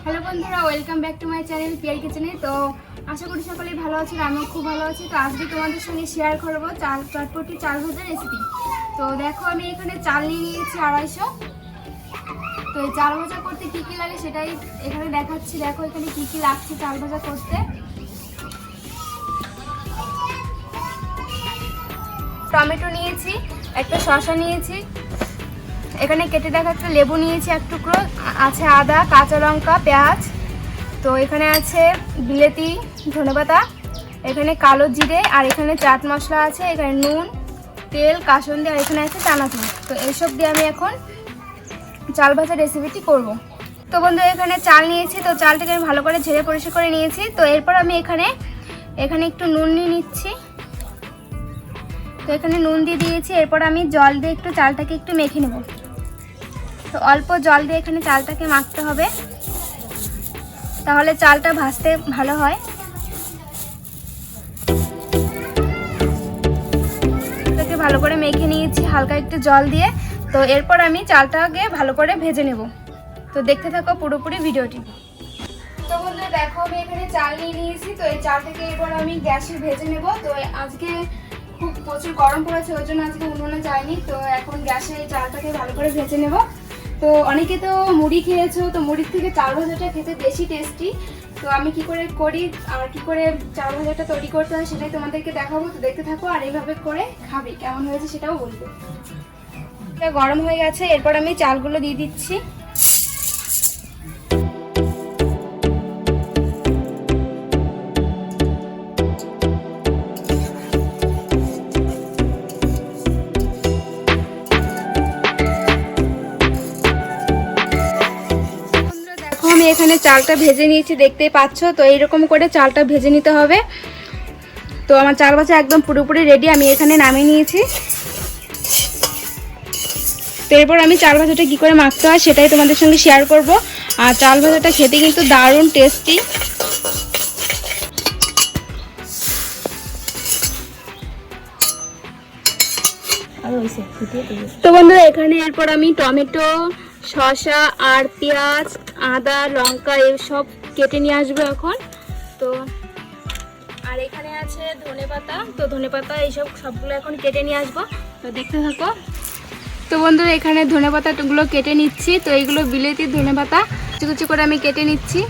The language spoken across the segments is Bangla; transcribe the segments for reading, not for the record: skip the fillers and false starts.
হ্যালো বন্ধুরা, welcome back to my channel Piyar কিচেনে। তো আশা করি সকলেই ভালো আছেন, আমিও খুব ভালো আছি। তো আজকে তোমাদের সঙ্গে শেয়ার করবো চটপটি চাল ভাজার রেসিপি। তো দেখো, আমি এখানে চাল নিয়ে নিয়েছি 250। তো এই চাল ভাজা করতে কী কী লাগে সেটাই এখানে দেখাচ্ছি। দেখো এখানে কী কী লাগছে চাল ভাজা করতে। টমেটো নিয়েছি, একটা শসা নিয়েছি, এখানে কেটে রাখা একটা লেবু নিয়েছি এক টুকরো, আছে আদা, কাঁচা লঙ্কা, পেঁয়াজ। তো এখানে আছে বিলেতি ধনেপাতা, এখানে কালো জিরে, আর এখানে চাট মশলা আছে, এখানে নুন, তেল, কাসুন্দি, আর এখানে আছে চানাচুর। তো এইসব দিয়ে আমি এখন চাল ভাজার রেসিপিটি করব। তো বন্ধু, এখানে চাল নিয়েছি, তো চালটাকে আমি ভালো করে ঝেড়ে পরিষ্কার করে নিয়েছি। তো এরপর আমি এখানে একটু নুন নিয়ে নিচ্ছি। তো এখানে নুন দিয়ে দিয়েছি। এরপর আমি জল দিয়ে একটু চালটাকে একটু মেখে নেব। তো অল্প জল দিয়ে এখানে চালটাকে মাখতে হবে, তাহলে চালটা ভাজতে ভালো হয়। এটাকে ভালো করে মেখে নিয়েছি হালকা একটু জল দিয়ে। তো এরপর আমি চালটাকে ভালো করে ভেজে নেব। তো দেখতে থাকো পুরোপুরি ভিডিওটি। তো বন্ধুরা দেখো, আমি এখানে চাল নিয়ে নিয়েছি। তো এই চালটাকে এরপর আমি গ্যাসে ভেজে নেব। তো আজকে খুব প্রচুর গরম পড়েছে, ওই জন্য আজকে উনুনে যায়নি। তো এখন গ্যাসে এই চালটাকে ভালো করে ভেজে নেব। তো অনেকে তো মুড়ি খেয়েছো, তো মুড়ির থেকে চাল ভাজাটা খেতে বেশি টেস্টি। তো আমি কি করে করি আর কি করে চাল ভাজাটা তৈরি করতে হয় সেটাই তোমাদেরকে দেখাবো। তো দেখতে থাকো, আর এইভাবে করে খাবে কেমন হয়েছে সেটাও বলবো। এটা গরম হয়ে গেছে, এরপর আমি চালগুলো দিয়ে দিচ্ছি। আমি এখানে চালটা ভেজে নিয়েছি, দেখতেই পাচ্ছ। তো এইরকম করে চালটা ভেজে নিতে হবে। তো আমার চাল ভাজা একদম পুরোপুরি রেডি, আমি এখানে নামিয়ে নিয়েছি। তো এরপর আমি চাল ভাজাটা কী করে মাখতে হয় সেটাই তোমাদের সঙ্গে শেয়ার করব। আর চাল ভাজাটা খেতে কিন্তু দারুণ টেস্টি। তো বন্ধুরা, এখানে এরপর আমি টমেটো, শসা আর পেঁয়াজ, আদা, লঙ্কা এসব কেটে নিয়ে আসবো এখন। তো আর এখানে আছে ধনেপাতা, তো ধনেপাতা এইসব সবগুলো এখন কেটে নিয়ে আসবো। তো দেখতে থাকো। তো বন্ধুরা, এখানে ধনেপাতাগুলো কেটে নিচ্ছি। তো এইগুলো বিলেতি ধনেপাতা, কুচি কুচি করে আমি কেটে নিচ্ছি।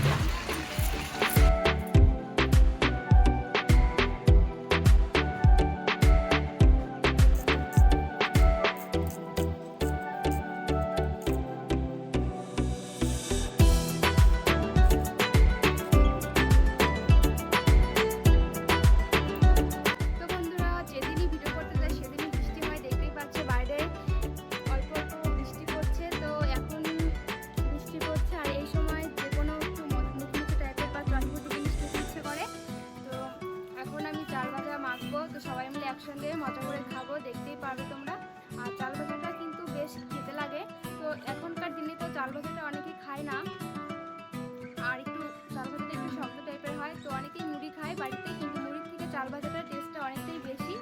তো সবাই মিলে একসঙ্গে মজা করে খাবো, দেখতেই পারবে তোমরা। আর চাল ভাজাটা কিন্তু বেশ খেতে লাগে। তো এখনকার দিনে তো চাল ভাজাটা অনেকেই খায় না, আর একটু চাল ভাজাটা একটু শক্ত টাইপের হয়। তো অনেকেই মুড়ি খায় বাড়িতে, কিন্তু মুড়ির থেকে চাল ভাজাটার টেস্টটা অনেকটাই বেশি।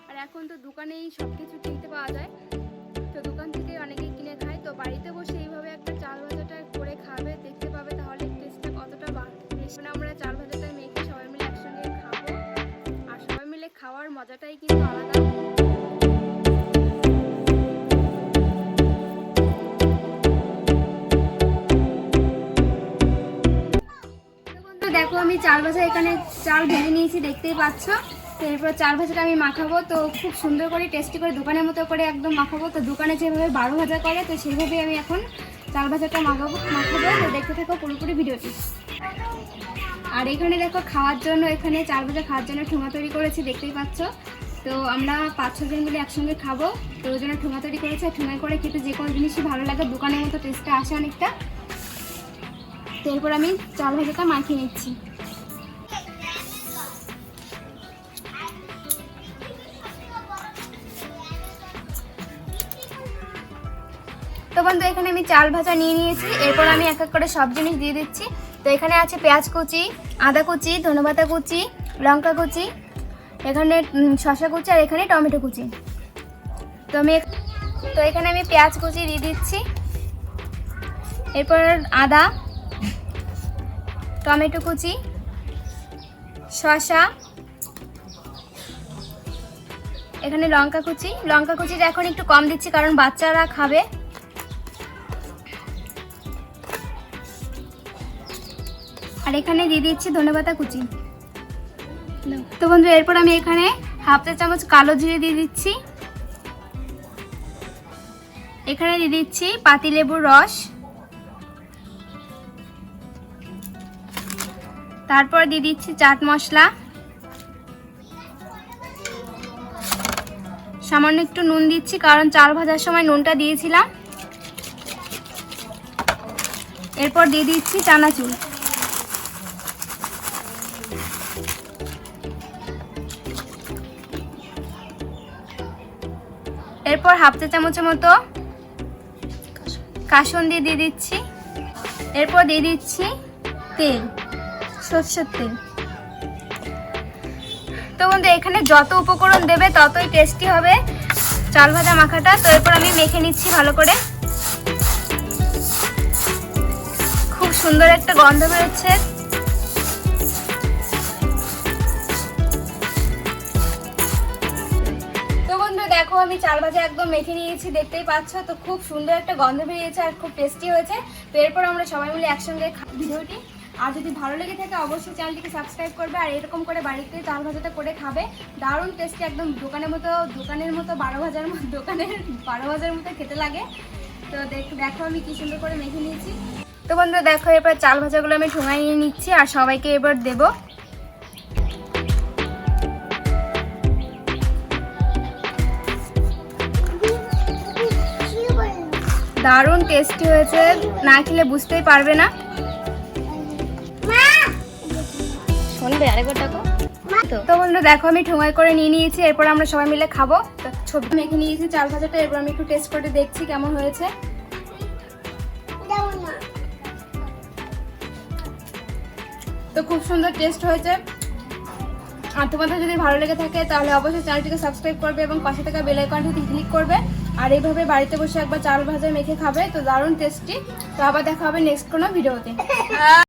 আর এখন তো দোকানেই সব কিছু কিনতে পাওয়া যায়, তো দোকান থেকে অনেকেই কিনে খায়। তো বাড়িতে বসে এইভাবে একটা চাল ভাজাটা করে খাবে, দেখতে পাবে তাহলে টেস্টটা কতটা বেশি। আমরা চাল ভাজাটা মেখে সবাই মিলে একসঙ্গে খাবো, আর সবাই মিলে খাওয়ার মজাটাই কিন্তু আলাদা। দেখো, আমি চাল ভাজা এখানে চাল ভেজে নিয়েছি, দেখতেই পাচ্ছ। তো এরপর চাল ভাজাটা আমি মাখাবো। তো খুব সুন্দর করে টেস্টি করে দোকানের মতো করে একদম মাখাবো। তো দোকানে যেভাবে 12 ভাজা করে, তো সেইভাবেই আমি এখন চাল ভাজাটা মাখাবো। তো দেখতে থাকো পুরোপুরি ভিডিওটি। আর এখানে দেখো, খাওয়ার জন্য এখানে চাল ভাজা খাওয়ার জন্য ঠোঙা তৈরি করেছি, দেখতেই পাচ্ছ। তো আমরা 5-6 জন মিলে একসঙ্গে খাবো, তো ওই জন্য ঠোঙা তৈরি করেছি। আর ঠোঙায় করে খেতে যে কোনো জিনিসই ভালো লাগে, দোকানের মতো টেস্টটা আসে অনেকটা। তো এরপর আমি চাল ভাজাটা মাখিয়ে নিচ্ছি। তো বন্ধু, এখানে আমি চাল ভাজা নিয়ে নিয়েছি। এরপর আমি এক এক করে সব জিনিস দিয়ে দিচ্ছি। তো এখানে আছে পেঁয়াজ কুচি, আদা কুচি, ধনেপাতা কুচি, লঙ্কা কুচি, এখানে শসা কুচি, আর এখানে টমেটো কুচি। তো এখানে আমি পেঁয়াজ কুচি দিয়ে দিচ্ছি। এরপর আদা, টমেটো কুচি, শসা, এখানে লঙ্কা কুচিটা এখন একটু কম দিচ্ছি কারণ বাচ্চারা খাবে। আর এখানে দিয়ে দিচ্ছি ধনেপাতা কুচি। তো বন্ধু এরপর আমি এখানে হাফ চা চামচ কালো জিরে দিয়ে দিচ্ছি। এখানে দিয়ে দিচ্ছি পাতিলেবুর রস, তারপর দিয়ে দিচ্ছি চাট মশলা, সামান্য একটু নুন দিচ্ছি কারণ চাল ভাজার সময় নুনটা দিয়েছিলাম। এরপর দিয়ে দিচ্ছি চানাচুর। এরপর হাফ চা চামচের মতো কাসুন্দি দিয়ে দিচ্ছি। এরপর দিয়ে দিচ্ছি তেল, সরষের তেল। তো বন্ধু এখানে যত উপকরণ দেবে ততই টেস্টি হবে চাল ভাজা মাখাটা। তো এরপর আমি মেখে নিচ্ছি ভালো করে। খুব সুন্দর একটা গন্ধ বেরোচ্ছে। তো বন্ধু দেখো আমি চাল ভাজা একদম মেখে নিয়েছি, দেখতেই পাচ্ছ। তো খুব সুন্দর একটা গন্ধ বেরিয়েছে আর খুব টেস্টি হয়েছে। তো এরপর আমরা সবাই মিলে একসঙ্গে ভিডিওটি, আর যদি ভালো লেগে থাকে অবশ্যই চ্যানেলটিকে সাবস্ক্রাইব করবে। আর এরকম করে বাড়িতে চাল ভাজাটা করে খাবে, দারুণ টেস্টি, একদম দোকানের মতো 12 ভাজার মতো খেতে লাগে। তো দেখো আমি কি সুন্দর করে মেখে নিয়েছি। তো বন্ধুরা দেখো এরপর চাল ভাজাগুলো আমি ঠোঙায় নিয়ে নিচ্ছি আর সবাইকে এবার দেবো। দারুণ টেস্টি হয়েছে, না খেলে বুঝতেই পারবে না। তো বন্ধু দেখো আমি ঠোঙায় করে নিয়ে নিয়েছি, এরপর আমরা সবাই মিলে খাবো। ছবি মেখে নিয়েছি চাল ভাজাটা, এরপর আমি একটু টেস্ট করে দেখছি কেমন হয়েছে। তো খুব সুন্দর টেস্ট হয়েছে। আর তোমাদের যদি ভালো লেগে থাকে তাহলে অবশ্যই চ্যানেলটিকে সাবস্ক্রাইব করবে এবং পাশে থাকা বেল আইকনটি ক্লিক করবে। আর এইভাবে বাড়িতে বসে একবার চাল ভাজা মেখে খাবে, তো দারুণ টেস্টি। তো আবার দেখা হবে নেক্সট কোনো ভিডিওতে।